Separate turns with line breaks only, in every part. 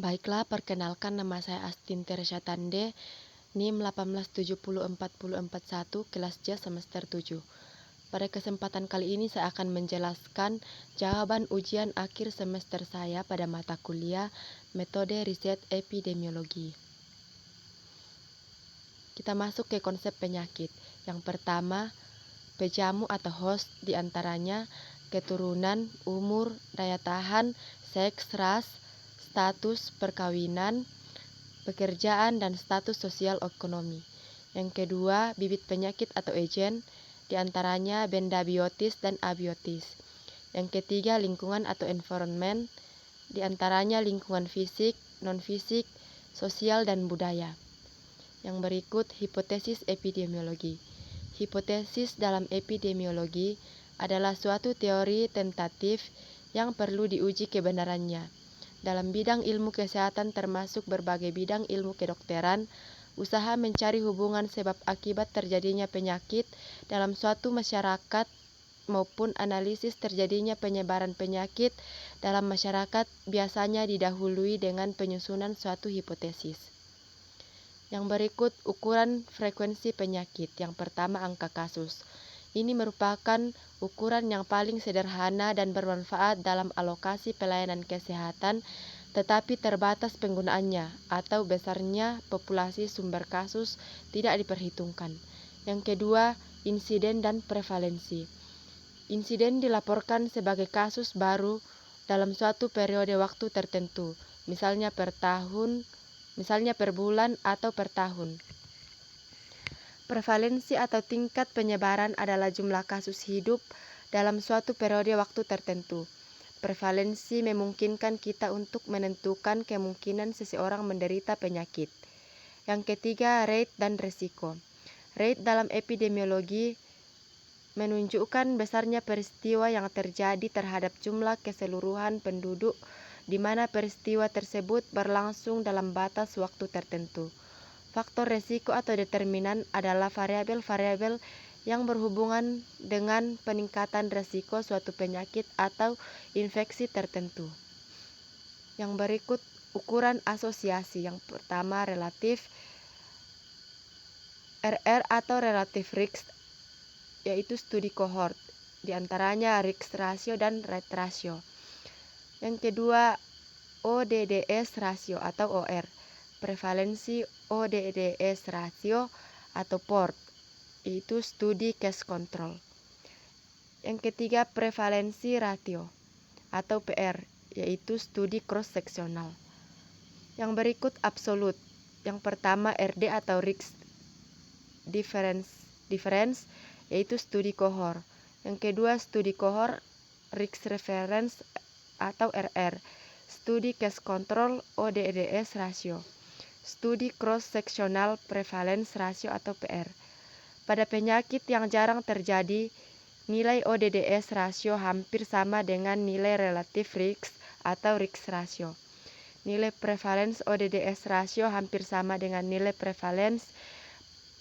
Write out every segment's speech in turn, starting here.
Baiklah, perkenalkan nama saya Astin Teresya Tande, NIM 1870441, kelas C semester 7. Pada kesempatan kali ini saya akan menjelaskan jawaban ujian akhir semester saya pada mata kuliah Metode Riset Epidemiologi. Kita masuk ke konsep penyakit. Yang pertama, pejamu atau host, diantaranya keturunan, umur, daya tahan, seks, ras, status perkawinan, pekerjaan, dan status sosial ekonomi. Yang kedua, bibit penyakit atau agen, diantaranya benda biotis dan abiotis. Yang ketiga, lingkungan atau environment, diantaranya lingkungan fisik, non-fisik, sosial, dan budaya. Yang berikut, hipotesis epidemiologi. Hipotesis dalam epidemiologi adalah suatu teori tentatif yang perlu diuji kebenarannya. Dalam bidang ilmu kesehatan termasuk berbagai bidang ilmu kedokteran, usaha mencari hubungan sebab akibat terjadinya penyakit dalam suatu masyarakat maupun analisis terjadinya penyebaran penyakit dalam masyarakat biasanya didahului dengan penyusunan suatu hipotesis. Yang berikut, ukuran frekuensi penyakit. Yang pertama, angka kasus. Ini merupakan ukuran yang paling sederhana dan bermanfaat dalam alokasi pelayanan kesehatan, tetapi terbatas penggunaannya atau besarnya populasi sumber kasus tidak diperhitungkan. Yang kedua, insiden dan prevalensi. Insiden dilaporkan sebagai kasus baru dalam suatu periode waktu tertentu, misalnya per bulan atau per tahun. Prevalensi atau tingkat penyebaran adalah jumlah kasus hidup dalam suatu periode waktu tertentu. Prevalensi memungkinkan kita untuk menentukan kemungkinan seseorang menderita penyakit. Yang ketiga, rate dan resiko. Rate dalam epidemiologi menunjukkan besarnya peristiwa yang terjadi terhadap jumlah keseluruhan penduduk di mana peristiwa tersebut berlangsung dalam batas waktu tertentu. Faktor resiko atau determinan adalah variabel-variabel yang berhubungan dengan peningkatan resiko suatu penyakit atau infeksi tertentu. Yang berikut, ukuran asosiasi. Yang pertama, relatif RR atau relative risk, yaitu studi kohort, diantaranya risk ratio dan rate ratio. Yang kedua, ODDS ratio atau OR, prevalensi ODDS ratio atau PORT, yaitu studi case control. Yang ketiga, prevalensi ratio atau PR, yaitu studi cross seksional. Yang berikut, absolut. Yang pertama, RD atau risk difference, yaitu studi kohort. Yang kedua, studi kohort risk reference atau RR, studi case control ODDS ratio, studi cross sectional prevalence ratio atau PR. Pada penyakit yang jarang terjadi, nilai ODDS ratio hampir sama dengan nilai relative risk atau risk ratio. Nilai prevalence ODDS ratio hampir sama dengan nilai prevalence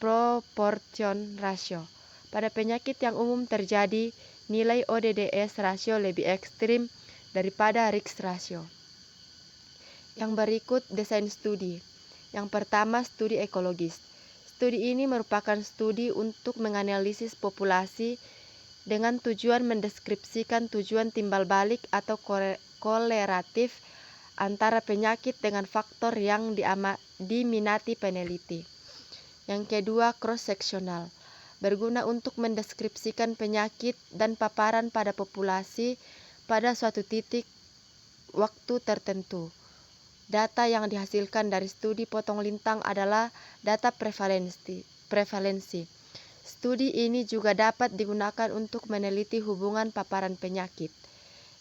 proportion ratio. Pada penyakit yang umum terjadi, nilai ODDS ratio lebih ekstrim daripada risk ratio. Yang berikut, desain studi. Yang pertama, studi ekologis. Studi ini merupakan studi untuk menganalisis populasi dengan tujuan mendeskripsikan tujuan timbal balik atau korelatif antara penyakit dengan faktor yang diminati peneliti. Yang kedua, cross-seksional, berguna untuk mendeskripsikan penyakit dan paparan pada populasi pada suatu titik waktu tertentu. Data yang dihasilkan dari studi potong lintang adalah data prevalensi. Studi ini juga dapat digunakan untuk meneliti hubungan paparan penyakit.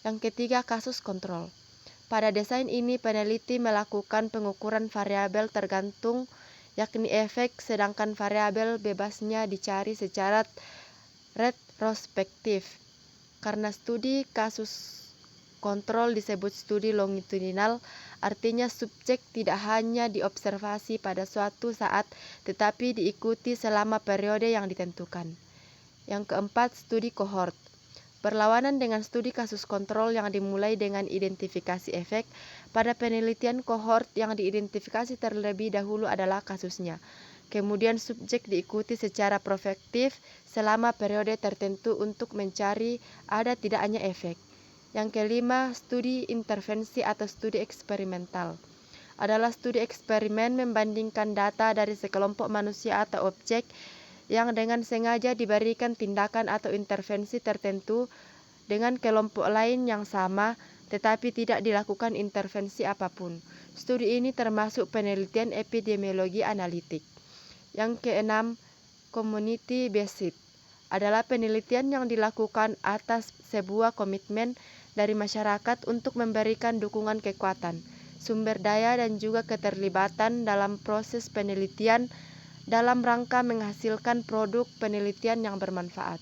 Yang ketiga, kasus kontrol. Pada desain ini, peneliti melakukan pengukuran variabel tergantung, yakni efek, sedangkan variabel bebasnya dicari secara retrospektif. Karena studi kasus kontrol disebut studi longitudinal, artinya subjek tidak hanya diobservasi pada suatu saat, tetapi diikuti selama periode yang ditentukan. Yang keempat, studi kohort. Berlawanan dengan studi kasus kontrol yang dimulai dengan identifikasi efek, pada penelitian kohort yang diidentifikasi terlebih dahulu adalah kasusnya. Kemudian subjek diikuti secara prospektif selama periode tertentu untuk mencari ada tidaknya efek. Yang kelima, studi intervensi atau studi eksperimental. Adalah studi eksperimen membandingkan data dari sekelompok manusia atau objek yang dengan sengaja diberikan tindakan atau intervensi tertentu dengan kelompok lain yang sama, tetapi tidak dilakukan intervensi apapun. Studi ini termasuk penelitian epidemiologi analitik. Yang keenam, community based adalah penelitian yang dilakukan atas sebuah komitmen dari masyarakat untuk memberikan dukungan kekuatan, sumber daya dan juga keterlibatan dalam proses penelitian dalam rangka menghasilkan produk penelitian yang bermanfaat.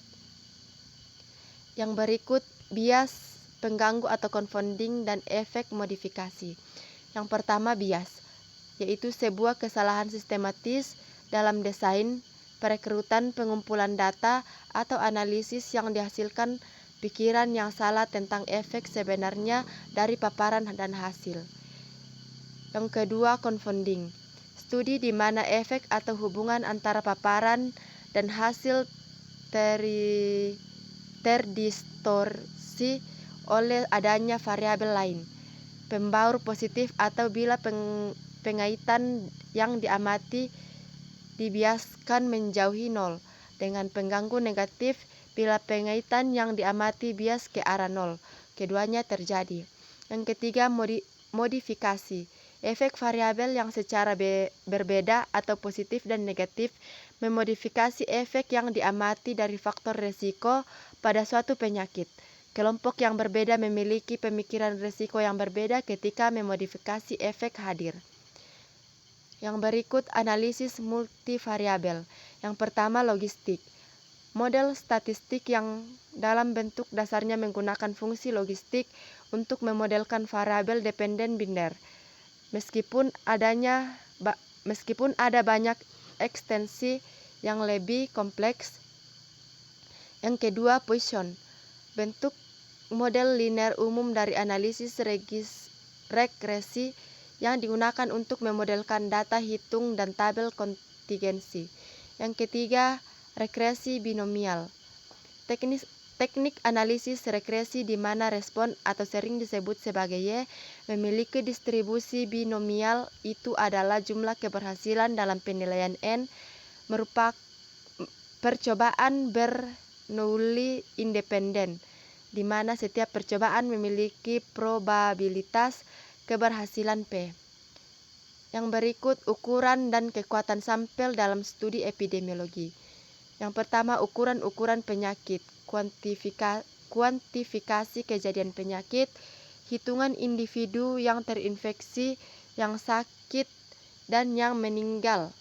Yang berikut, bias, pengganggu atau confounding, dan efek modifikasi. Yang pertama, bias, yaitu sebuah kesalahan sistematis dalam desain, perekrutan, pengumpulan data, atau analisis yang dihasilkan pikiran yang salah tentang efek sebenarnya dari paparan dan hasil. Yang kedua, confounding. Studi di mana efek atau hubungan antara paparan dan hasil terdistorsi oleh adanya variabel lain, pembaur positif atau bila pengaitan yang diamati dibiaskan menjauhi nol, dengan pengganggu negatif bila pengaitan yang diamati bias ke arah nol. Keduanya terjadi. Yang ketiga, modifikasi. Efek variabel yang secara berbeda atau positif dan negatif memodifikasi efek yang diamati dari faktor risiko pada suatu penyakit. Kelompok yang berbeda memiliki pemikiran risiko yang berbeda ketika memodifikasi efek hadir. Yang berikut, analisis multivariabel. Yang pertama, logistik. Model statistik yang dalam bentuk dasarnya menggunakan fungsi logistik untuk memodelkan variabel dependen biner. Meskipun ada banyak ekstensi yang lebih kompleks. Yang kedua, Poisson. Bentuk model linear umum dari analisis regresi yang digunakan untuk memodelkan data hitung dan tabel kontingensi. Yang ketiga, regresi binomial. Teknik analisis regresi di mana respon atau sering disebut sebagai Y memiliki distribusi binomial, itu adalah jumlah keberhasilan dalam penilaian N merupakan percobaan Bernoulli independen, di mana setiap percobaan memiliki probabilitas keberhasilan P. Yang berikut, ukuran dan kekuatan sampel dalam studi epidemiologi. Yang pertama, ukuran penyakit, kuantifikasi kejadian penyakit, hitungan individu yang terinfeksi, yang sakit, dan yang meninggal.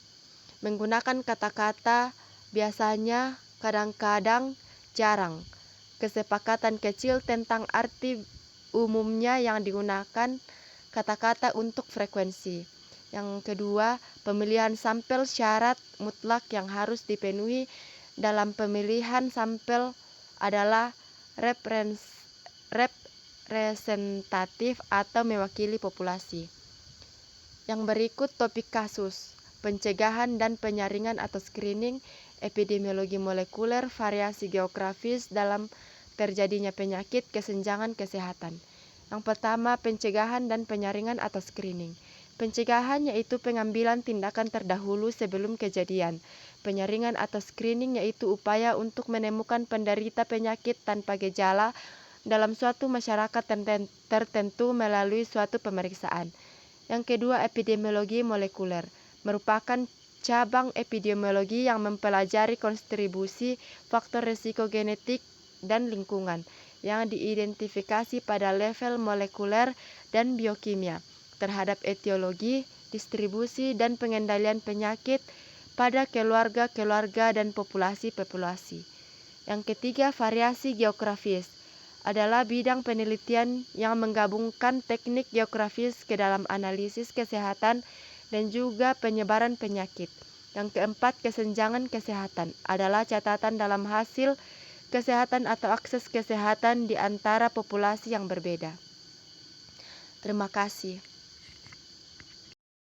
Menggunakan kata-kata biasanya, kadang-kadang, jarang. Kesepakatan kecil tentang arti umumnya yang digunakan kata-kata untuk frekuensi. Yang kedua, pemilihan sampel, syarat mutlak yang harus dipenuhi dalam pemilihan sampel adalah representatif atau mewakili populasi. Yang berikut, topik kasus, pencegahan dan penyaringan atau screening, epidemiologi molekuler, variasi geografis dalam terjadinya penyakit, kesenjangan kesehatan. Yang pertama, pencegahan dan penyaringan atau screening. Pencegahan yaitu pengambilan tindakan terdahulu sebelum kejadian. Penyaringan atau screening yaitu upaya untuk menemukan penderita penyakit tanpa gejala dalam suatu masyarakat tertentu melalui suatu pemeriksaan. Yang kedua, epidemiologi molekuler merupakan cabang epidemiologi yang mempelajari kontribusi faktor risiko genetik dan lingkungan yang diidentifikasi pada level molekuler dan biokimia terhadap etiologi, distribusi, dan pengendalian penyakit pada keluarga-keluarga dan populasi-populasi. Yang ketiga, variasi geografis adalah bidang penelitian yang menggabungkan teknik geografis ke dalam analisis kesehatan dan juga penyebaran penyakit. Yang keempat, kesenjangan kesehatan adalah catatan dalam hasil kesehatan atau akses kesehatan di antara populasi yang berbeda. Terima kasih.